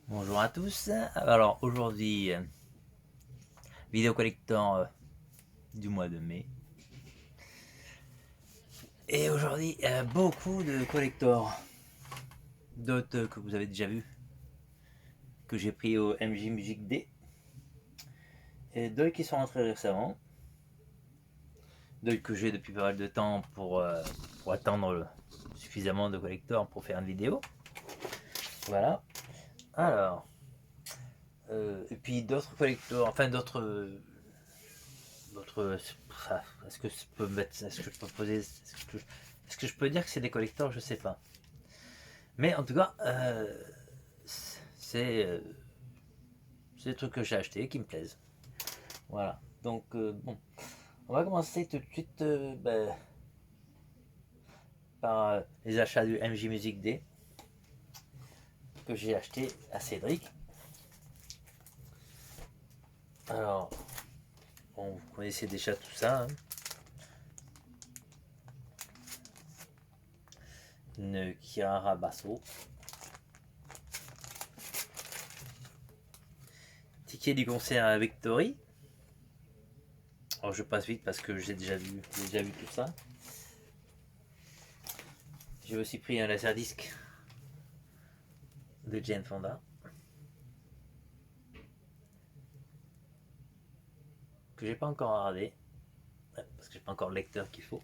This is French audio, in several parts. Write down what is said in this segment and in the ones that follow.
Bonjour à tous. Alors aujourd'hui, vidéo collector du mois de mai. Et aujourd'hui, beaucoup de collectors. D'autres que vous avez déjà vus, que j'ai pris au MJ Music Day. Et d'autres qui sont rentrés récemment. D'autres que j'ai depuis pas mal de temps pour attendre suffisamment de collectors pour faire une vidéo. Voilà. Alors, et puis d'autres collectors, enfin d'autres, est-ce que je peux mettre, est-ce que je peux poser, est-ce que je peux dire que c'est des collecteurs, je sais pas. Mais en tout cas, c'est euh, c'est des trucs que j'ai achetés qui me plaisent. Voilà. Donc bon, on va commencer tout de suite par les achats du MJ Music Day que j'ai acheté à Cédric. Alors, bon, vous connaissez déjà tout ça, hein. Une Kirara Basso. Ticket du concert à Victory. Alors je passe vite parce que j'ai déjà vu tout ça. J'ai aussi pris un laserdisc de Jane Fonda que j'ai pas encore regardé parce que j'ai pas encore le lecteur qu'il faut.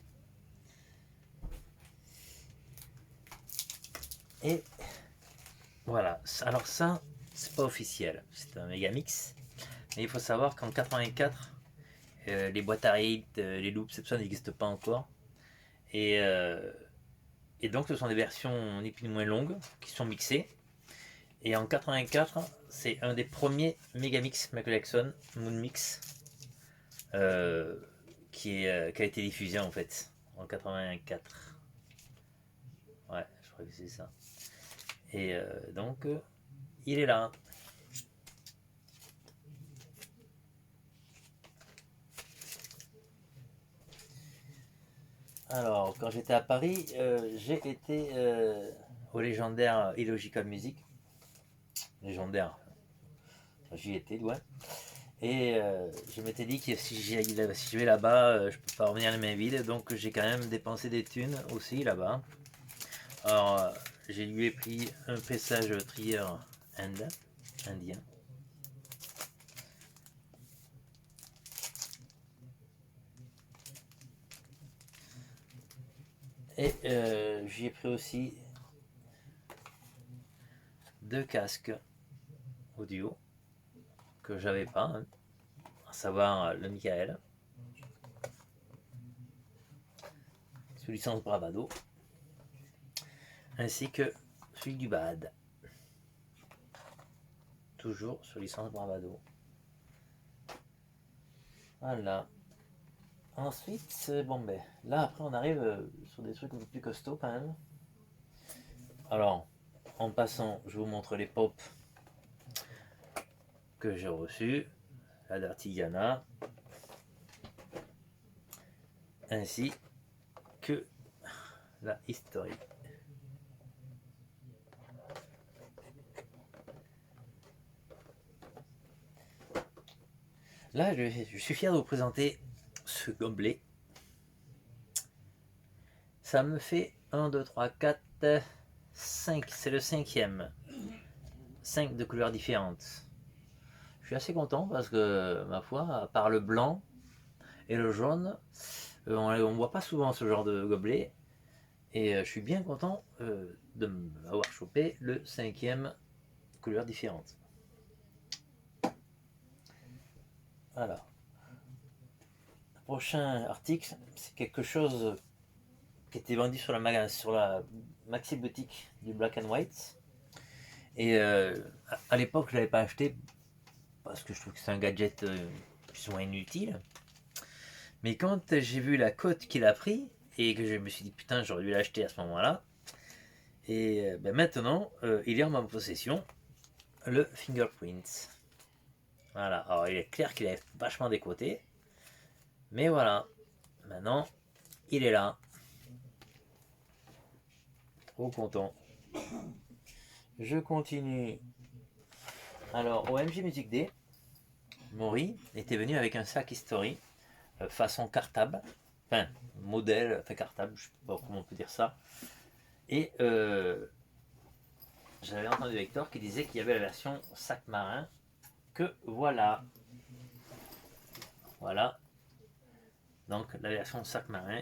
Et voilà. Alors ça, c'est pas officiel. C'est un méga mix. Mais il faut savoir qu'en 84, les boîtes à rythme, les loops, tout ça n'existent pas encore. Et, euh, et donc ce sont des versions ni plus ni moins longues qui sont mixées. Et en 84, c'est un des premiers Megamix Michael Jackson Moon Mix euh, qui a été diffusé en fait en 84. Ouais, je crois que c'est ça. Et donc, il est là. Alors, quand j'étais à Paris, j'ai été au légendaire Illogical Music. Légendaire, j'y étais, ouais. Et je m'étais dit que si je vais là-bas, je peux pas revenir les mains vides. Donc, j'ai quand même dépensé des thunes aussi là-bas. Alors, j'ai lui ai pris un pressage trier indien. Et j'y ai pris aussi deux casques audio que j'avais pas, hein, à savoir le Michael sous licence Bravado, ainsi que celui du Bad, toujours sur licence Bravado. Voilà. Ensuite, bon ben, là après on arrive sur des trucs un peu plus costauds quand même. Alors, en passant, je vous montre les pop que j'ai reçus, la Dartigana, ainsi que la History. Là, je suis fier de vous présenter ce gobelet. Ça me fait 1, 2, 3, 4, 5. C'est le cinquième. 5 de couleurs différentes. Je suis assez content parce que, ma foi, à part le blanc et le jaune, on ne voit pas souvent ce genre de gobelet. Et je suis bien content de m'avoir chopé le cinquième couleur différente. Alors, le prochain article, c'est quelque chose qui était vendu sur la maxi boutique du Black and White. Et à l'époque, je ne l'avais pas acheté parce que je trouve que c'est un gadget plus ou moins inutile. Mais quand j'ai vu la cote qu'il a pris et que je me suis dit putain, j'aurais dû l'acheter à ce moment-là. Et maintenant, il est en ma possession, le Fingerprint. Voilà, alors il est clair qu'il est vachement décoté. Mais voilà, maintenant, il est là. Trop content. Je continue Alors, au MJ Music Day, Maury était venu avec un sac History façon cartable, enfin modèle, enfin cartable, je sais pas comment on peut dire ça. Et j'avais entendu Victor qui disait qu'il y avait la version sac marin, que voilà. Voilà. Donc la version sac marin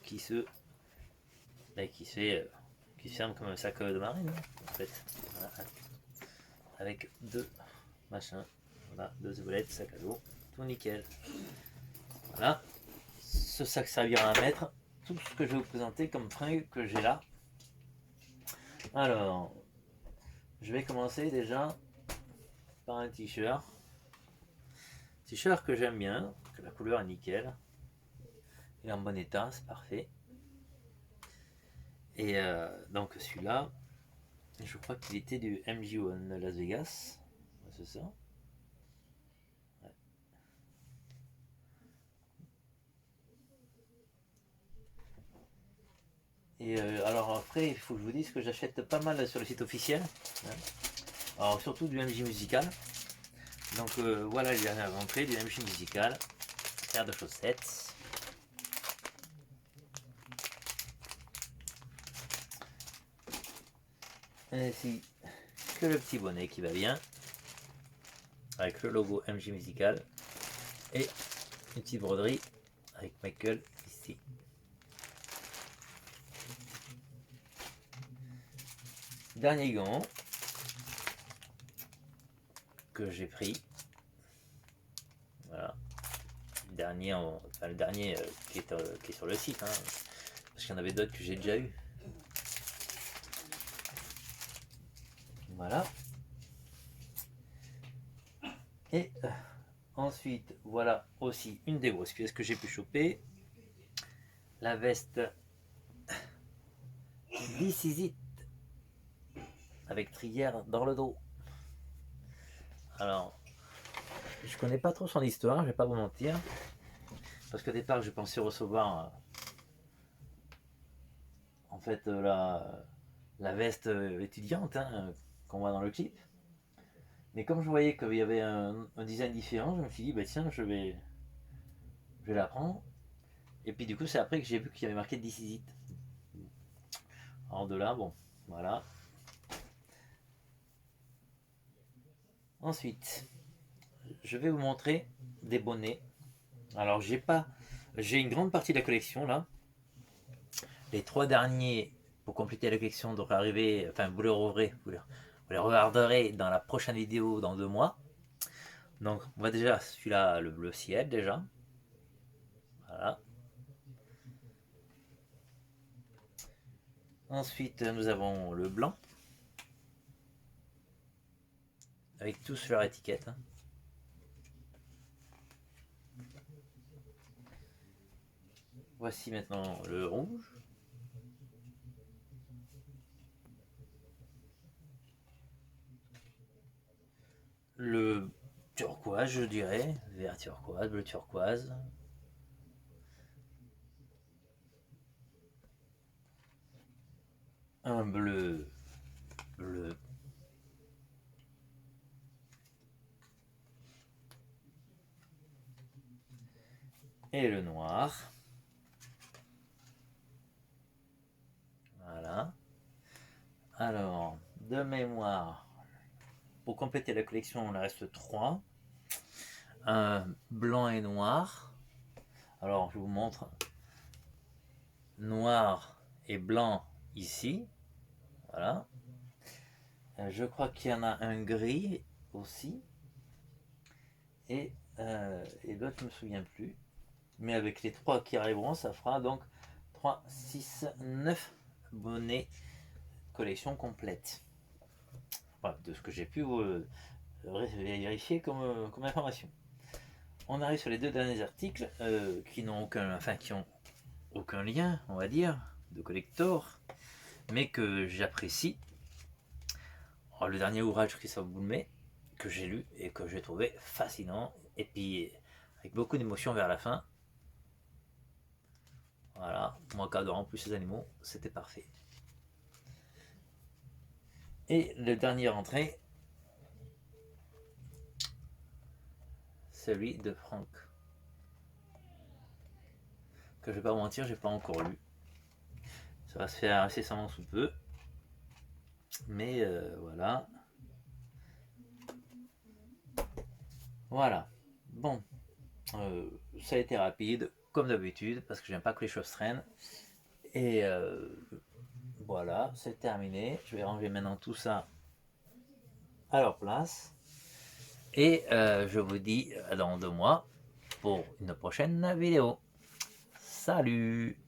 qui se, qui se fait, qui se ferme comme un sac de marine, en fait. Voilà. Avec deux machins, voilà, deux épaulettes, sac à dos, tout nickel. Voilà. Ce sac servira à mettre tout ce que je vais vous présenter comme fringues que j'ai là. Alors, je vais commencer déjà par un t-shirt. T-shirt que j'aime bien, que la couleur est nickel. Il est en bon état, c'est parfait. Et donc celui-là, je crois qu'il était du MJ1 Las Vegas. C'est ça. Ouais. Et alors après, il faut que je vous dise que j'achète pas mal sur le site officiel. Hein. Alors surtout du MJ Musical. Donc voilà les dernières entrées du MJ Musical. Paire de chaussettes. Ainsi que le petit bonnet qui va bien. Avec le logo MJ Musical. Et une petite broderie avec Michael ici. Dernier gant que j'ai pris. Voilà. Le dernier, enfin, le dernier qui est sur le site. Hein, parce qu'il y en avait d'autres que j'ai déjà eu. Voilà. Et ensuite, voilà aussi une des grosses pièces que j'ai pu choper. La veste This Is It avec trière dans le dos. Alors, je connais pas trop son histoire, je vais pas vous mentir. Parce qu'au départ, je pensais recevoir en fait la veste étudiante hein, qu'on voit dans le clip. Mais comme je voyais qu'il y avait un design différent, je me suis dit, bah tiens, je vais la prendre. Et puis du coup, c'est après que j'ai vu qu'il y avait marqué This Is It. Alors de là, bon, voilà. Ensuite, je vais vous montrer des bonnets. Alors j'ai une grande partie de la collection là. Les trois derniers pour compléter la collection devraient arriver. Enfin, vous les reverrez, vous les regarderez dans la prochaine vidéo dans 2 mois. Donc, on va déjà celui-là, le bleu ciel déjà. Voilà. Ensuite, nous avons le blanc avec tous leurs étiquettes. Voici maintenant le rouge. Le turquoise, je dirais. Vert turquoise, bleu turquoise. Un bleu bleu. Et le noir. Voilà. Alors, de mémoire, pour compléter la collection, il en reste 3. Un blanc et noir. Alors, je vous montre. Noir et blanc ici. Voilà. Je crois qu'il y en a un gris aussi. Et l'autre, je ne me souviens plus. Mais avec les 3 qui arriveront, ça fera donc 3, 6, 9 bonnets collection complète. Voilà, de ce que j'ai pu vérifier comme information. On arrive sur les 2 derniers articles qui n'ont qui ont aucun lien, on va dire, de collector, mais que j'apprécie. Alors, le dernier ouvrage de Christophe Boulmé, que j'ai lu et que j'ai trouvé fascinant, et puis avec beaucoup d'émotion vers la fin. Voilà, moi qui adore en plus les animaux, c'était parfait. Et le dernier entrée, celui de Franck. Que je vais pas vous mentir, j'ai pas encore lu. Ça va se faire incessamment sous peu. Mais voilà. Voilà. Bon. Ça a été rapide, comme d'habitude, parce que j'aime pas que les choses traînent. Et voilà, c'est terminé. Je vais ranger maintenant tout ça à leur place. Et je vous dis dans 2 mois pour une prochaine vidéo. Salut!